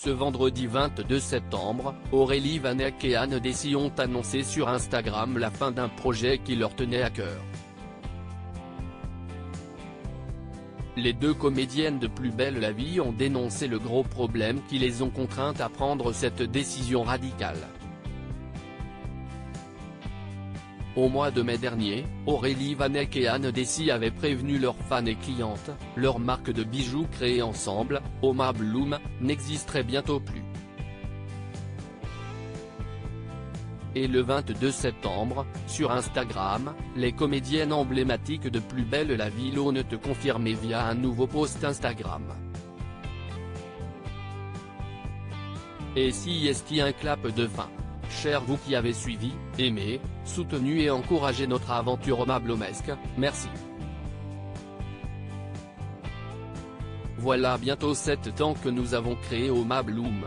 Ce vendredi 22 septembre, Aurélie Vanek et Anne Dessy ont annoncé sur Instagram la fin d'un projet qui leur tenait à cœur. Les deux comédiennes de Plus belle la vie ont dénoncé le gros problème qui les ont contraintes à prendre cette décision radicale. Au mois de mai dernier, Aurélie Vanek et Anne Dessy avaient prévenu leurs fans et clientes, leur marque de bijoux créée ensemble, Oma Bloom, n'existerait bientôt plus. Et le 22 septembre, sur Instagram, les comédiennes emblématiques de Plus belle la vie l'ont confirmé via un nouveau post Instagram. Et si est un clap de fin. Chers vous qui avez suivi, aimé, soutenu et encouragé notre aventure Oma Bloomesque, merci. Voilà bientôt 7 ans que nous avons créé Oma Bloom.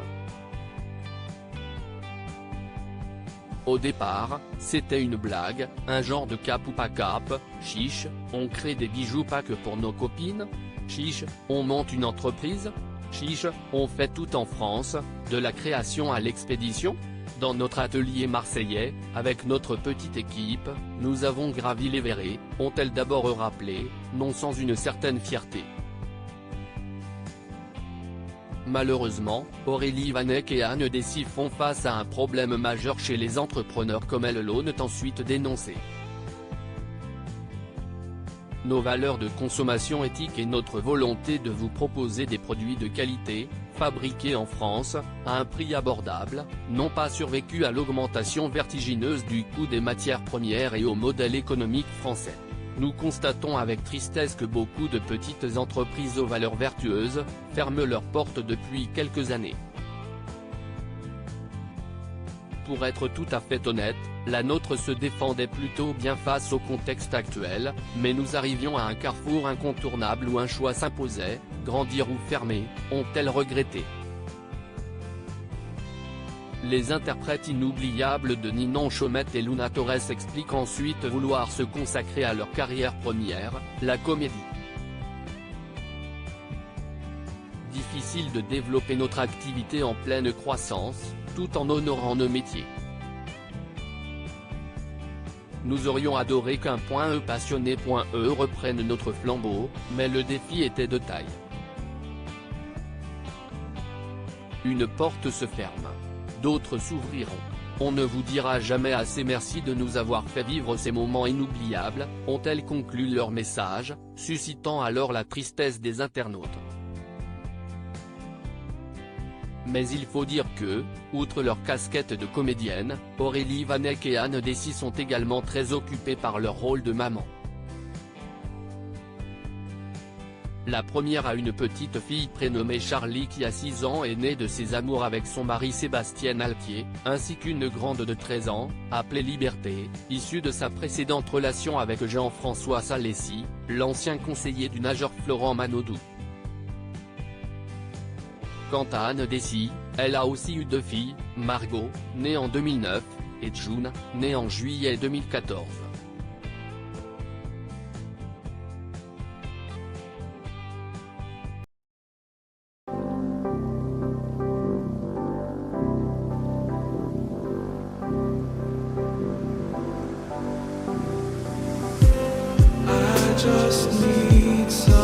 Au départ, c'était une blague, un genre de cap ou pas cap, chiche, on crée des bijoux pas que pour nos copines, chiche, on monte une entreprise, chiche, on fait tout en France, de la création à l'expédition. Dans notre atelier marseillais, avec notre petite équipe, nous avons gravi les verrets, ont-elles d'abord rappelé, non sans une certaine fierté. Malheureusement, Aurélie Vanek et Anne Dessy font face à un problème majeur chez les entrepreneurs comme elles l'ont ensuite dénoncé. Nos valeurs de consommation éthique et notre volonté de vous proposer des produits de qualité, fabriqués en France, à un prix abordable, n'ont pas survécu à l'augmentation vertigineuse du coût des matières premières et au modèle économique français. Nous constatons avec tristesse que beaucoup de petites entreprises aux valeurs vertueuses, ferment leurs portes depuis quelques années. Pour être tout à fait honnête, la nôtre se défendait plutôt bien face au contexte actuel, mais nous arrivions à un carrefour incontournable où un choix s'imposait, grandir ou fermer, ont-elles regretté. Les interprètes inoubliables de Ninon Chaumette et Luna Torres expliquent ensuite vouloir se consacrer à leur carrière première, la comédie. Difficile de développer notre activité en pleine croissance, tout en honorant nos métiers. Nous aurions adoré qu'un .e passionné.e reprenne notre flambeau, mais le défi était de taille. Une porte se ferme. D'autres s'ouvriront. On ne vous dira jamais assez merci de nous avoir fait vivre ces moments inoubliables, ont-elles conclu leur message, suscitant alors la tristesse des internautes. Mais il faut dire que, outre leur casquette de comédienne, Aurélie Vanek et Anne Dessy sont également très occupées par leur rôle de maman. La première a une petite fille prénommée Charlie qui a 6 ans et née de ses amours avec son mari Sébastien Altier, ainsi qu'une grande de 13 ans, appelée Liberté, issue de sa précédente relation avec Jean-François Salessi, l'ancien conseiller du nageur Florent Manodou. Quant à Anne Dessy, elle a aussi eu 2 filles, Margot, née en 2009, et June, née en juillet 2014. I just need some